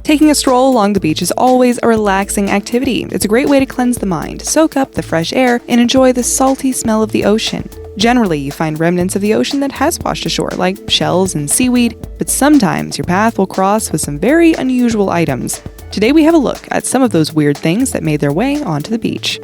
Taking a stroll along the beach is always a relaxing activity. It's a great way to cleanse the mind, soak up the fresh air, and enjoy the salty smell of the ocean. Generally, you find remnants of the ocean that has washed ashore, like shells and seaweed, but sometimes your path will cross with some very unusual items. Today we have a look at some of those weird things that made their way onto the beach.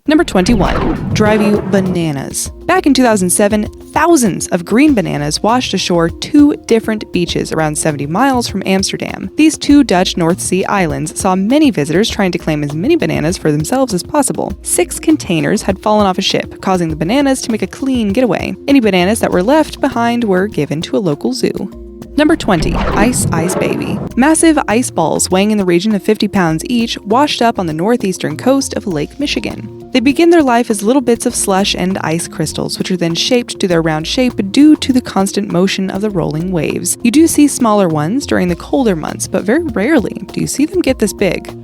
Number 21. Drive you bananas. Back in 2007, thousands of green bananas washed ashore 2 different beaches around 70 miles from Amsterdam. These 2 Dutch North Sea islands saw many visitors trying to claim as many bananas for themselves as possible. 6 containers had fallen off a ship, causing the bananas to make a clean getaway. Any bananas that were left behind were given to a local zoo. Number 20. Ice Baby. Massive ice balls weighing in the region of 50 pounds each washed up on the northeastern coast of Lake Michigan. They begin their life as little bits of slush and ice crystals, which are then shaped to their round shape due to the constant motion of the rolling waves. You do see smaller ones during the colder months, but very rarely do you see them get this big.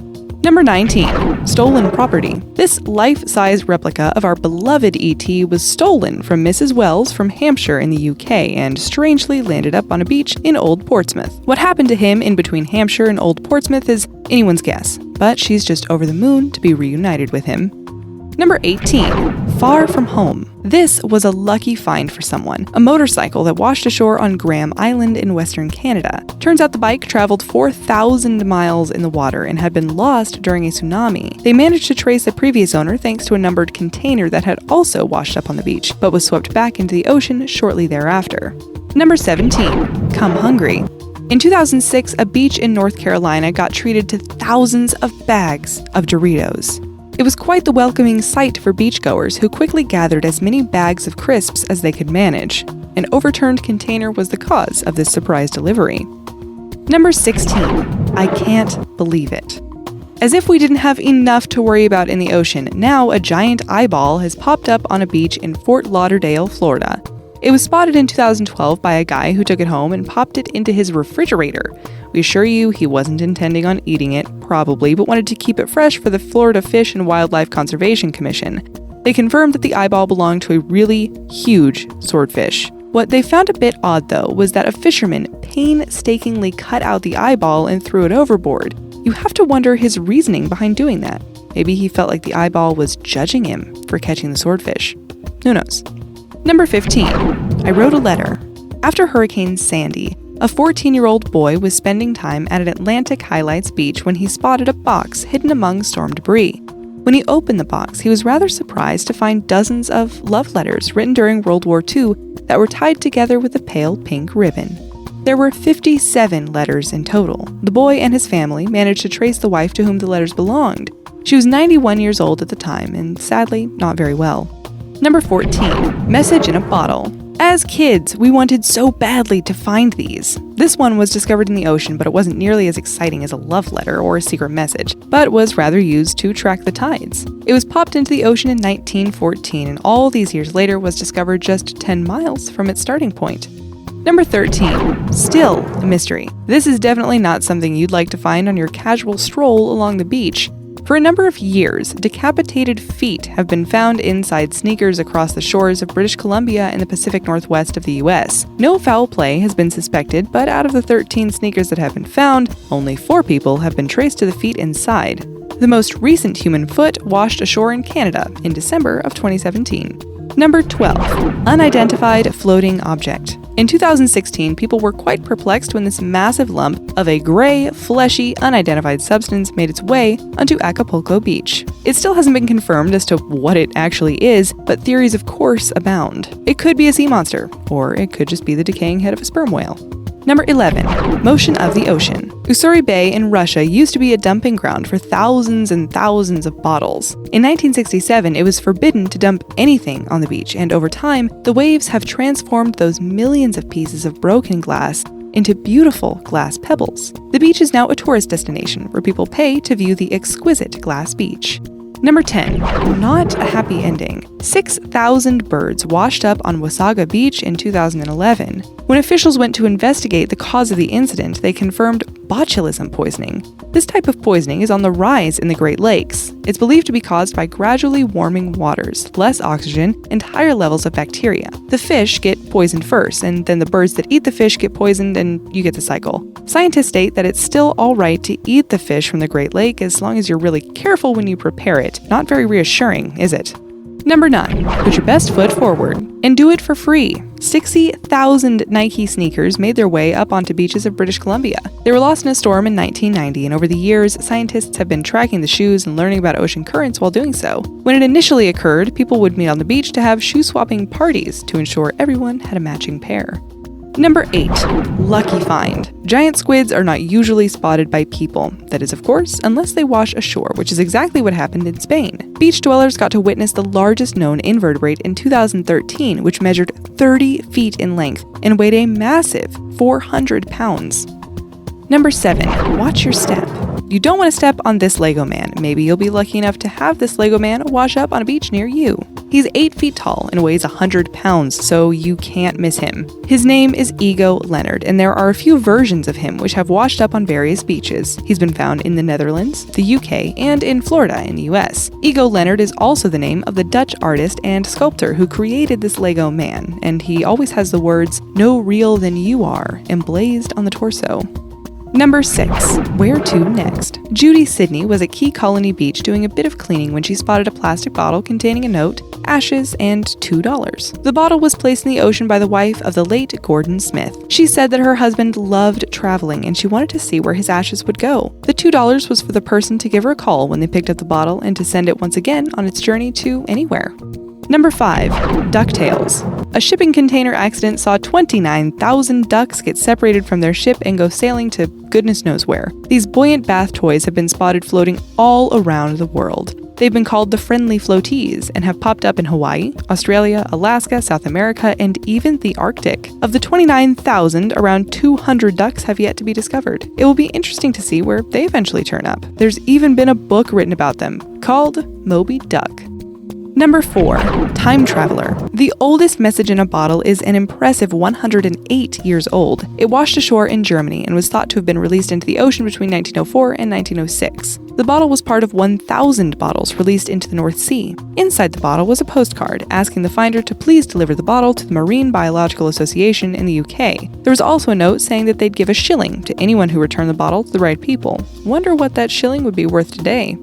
Number 19. Stolen property. This life-size replica of our beloved E.T. was stolen from Mrs. Wells from Hampshire in the UK and strangely landed up on a beach in Old Portsmouth. What happened to him in between Hampshire and Old Portsmouth is anyone's guess, but she's just over the moon to be reunited with him. Number 18. Far from home. This was a lucky find for someone. A motorcycle that washed ashore on Graham Island in Western Canada. Turns out the bike traveled 4,000 miles in the water and had been lost during a tsunami. They managed to trace the previous owner thanks to a numbered container that had also washed up on the beach, but was swept back into the ocean shortly thereafter. Number 17. Come hungry. In 2006, a beach in North Carolina got treated to thousands of bags of Doritos. It was quite the welcoming sight for beachgoers who quickly gathered as many bags of crisps as they could manage. An overturned container was the cause of this surprise delivery. Number 16. I Can't Believe It. As if we didn't have enough to worry about in the ocean, now a giant eyeball has popped up on a beach in Fort Lauderdale, Florida. It was spotted in 2012 by a guy who took it home and popped it into his refrigerator. We assure you he wasn't intending on eating it, probably, but wanted to keep it fresh for the Florida Fish and Wildlife Conservation Commission. They confirmed that the eyeball belonged to a really huge swordfish. What they found a bit odd, though, was that a fisherman painstakingly cut out the eyeball and threw it overboard. You have to wonder his reasoning behind doing that. Maybe he felt like the eyeball was judging him for catching the swordfish. Who knows? Number 15. I wrote a letter. After Hurricane Sandy, a 14-year-old boy was spending time at an Atlantic Highlights beach when he spotted a box hidden among storm debris. When he opened the box, he was rather surprised to find dozens of love letters written during World War II that were tied together with a pale pink ribbon. There were 57 letters in total. The boy and his family managed to trace the wife to whom the letters belonged. She was 91 years old at the time and sadly not very well. Number 14. Message in a bottle. As kids, we wanted so badly to find these. This one was discovered in the ocean, but it wasn't nearly as exciting as a love letter or a secret message, but was rather used to track the tides. It was popped into the ocean in 1914, and all these years later was discovered just 10 miles from its starting point. Number 13. Still a mystery. This is definitely not something you'd like to find on your casual stroll along the beach. For a number of years, decapitated feet have been found inside sneakers across the shores of British Columbia and the Pacific Northwest of the US. No foul play has been suspected, but out of the 13 sneakers that have been found, only 4 people have been traced to the feet inside. The most recent human foot washed ashore in Canada in December of 2017. Number 12. Unidentified floating object. In 2016, people were quite perplexed when this massive lump of a gray, fleshy, unidentified substance made its way onto Acapulco Beach. It still hasn't been confirmed as to what it actually is, but theories of course abound. It could be a sea monster, or it could just be the decaying head of a sperm whale. Number 11. Motion of the ocean. Ussuri Bay in Russia used to be a dumping ground for thousands and thousands of bottles. In 1967, it was forbidden to dump anything on the beach, and over time, the waves have transformed those millions of pieces of broken glass into beautiful glass pebbles. The beach is now a tourist destination where people pay to view the exquisite glass beach. Number 10. Not a happy ending. 6,000 birds washed up on Wasaga Beach in 2011. When officials went to investigate the cause of the incident, they confirmed botulism poisoning. This type of poisoning is on the rise in the Great Lakes. It's believed to be caused by gradually warming waters, less oxygen, and higher levels of bacteria. The fish get poisoned first, and then the birds that eat the fish get poisoned, and you get the cycle. Scientists state that it's still all right to eat the fish from the Great Lake as long as you're really careful when you prepare it. Not very reassuring, is it? Number 9. Put your best foot forward and do it for free. 60,000 Nike sneakers made their way up onto beaches of British Columbia. They were lost in a storm in 1990, and over the years, scientists have been tracking the shoes and learning about ocean currents while doing so. When it initially occurred, people would meet on the beach to have shoe-swapping parties to ensure everyone had a matching pair. Number 8. Lucky find. Giant squids are not usually spotted by people. That is, of course, unless they wash ashore, which is exactly what happened in Spain. Beach dwellers got to witness the largest known invertebrate in 2013, which measured 30 feet in length and weighed a massive 400 pounds. Number 7. Watch your step. You don't want to step on this Lego man. Maybe you'll be lucky enough to have this Lego man wash up on a beach near you. He's 8 feet tall and weighs 100 pounds, so you can't miss him. His name is Ego Leonard, and there are a few versions of him which have washed up on various beaches. He's been found in the Netherlands, the UK, and in Florida in the US. Ego Leonard is also the name of the Dutch artist and sculptor who created this Lego man, and he always has the words, "No real than you are," emblazed on the torso. Number 6. Where to next? Judy Sidney was at Key Colony Beach doing a bit of cleaning when she spotted a plastic bottle containing a note, ashes, and $2. The bottle was placed in the ocean by the wife of the late Gordon Smith. She said that her husband loved traveling and she wanted to see where his ashes would go. The $2 was for the person to give her a call when they picked up the bottle and to send it once again on its journey to anywhere. Number 5. DuckTales. A shipping container accident saw 29,000 ducks get separated from their ship and go sailing to goodness knows where. These buoyant bath toys have been spotted floating all around the world. They've been called the friendly floaties and have popped up in Hawaii, Australia, Alaska, South America, and even the Arctic. Of the 29,000, around 200 ducks have yet to be discovered. It will be interesting to see where they eventually turn up. There's even been a book written about them, called Moby Duck. Number 4. Time Traveler. The oldest message in a bottle is an impressive 108 years old. It washed ashore in Germany and was thought to have been released into the ocean between 1904 and 1906. The bottle was part of 1,000 bottles released into the North Sea. Inside the bottle was a postcard asking the finder to please deliver the bottle to the Marine Biological Association in the UK. There was also a note saying that they'd give a shilling to anyone who returned the bottle to the right people. Wonder what that shilling would be worth today.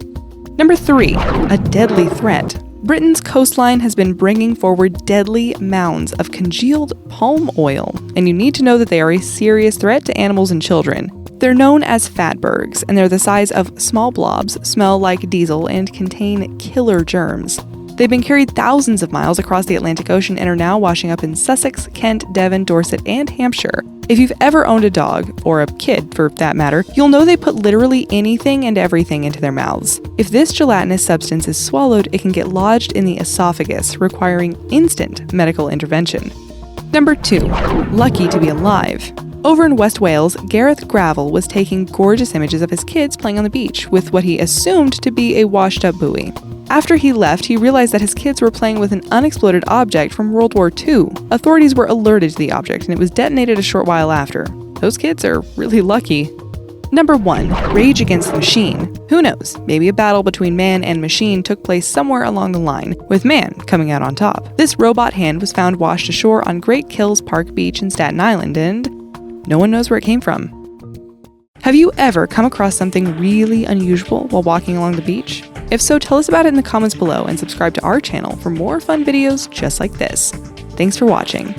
Number 3. A deadly threat. Britain's coastline has been bringing forward deadly mounds of congealed palm oil, and you need to know that they are a serious threat to animals and children. They're known as fatbergs, and they're the size of small blobs, smell like diesel, and contain killer germs. They've been carried thousands of miles across the Atlantic Ocean and are now washing up in Sussex, Kent, Devon, Dorset, and Hampshire. If you've ever owned a dog, or a kid for that matter, you'll know they put literally anything and everything into their mouths. If this gelatinous substance is swallowed, it can get lodged in the esophagus, requiring instant medical intervention. Number 2. Lucky to be alive. Over in West Wales, Gareth Gravel was taking gorgeous images of his kids playing on the beach with what he assumed to be a washed-up buoy. After he left, he realized that his kids were playing with an unexploded object from World War II. Authorities were alerted to the object, and it was detonated a short while after. Those kids are really lucky. Number 1. Rage Against the Machine. Who knows, maybe a battle between man and machine took place somewhere along the line, with man coming out on top. This robot hand was found washed ashore on Great Kills Park Beach in Staten Island, and no one knows where it came from. Have you ever come across something really unusual while walking along the beach? If so, tell us about it in the comments below and subscribe to our channel for more fun videos just like this. Thanks for watching.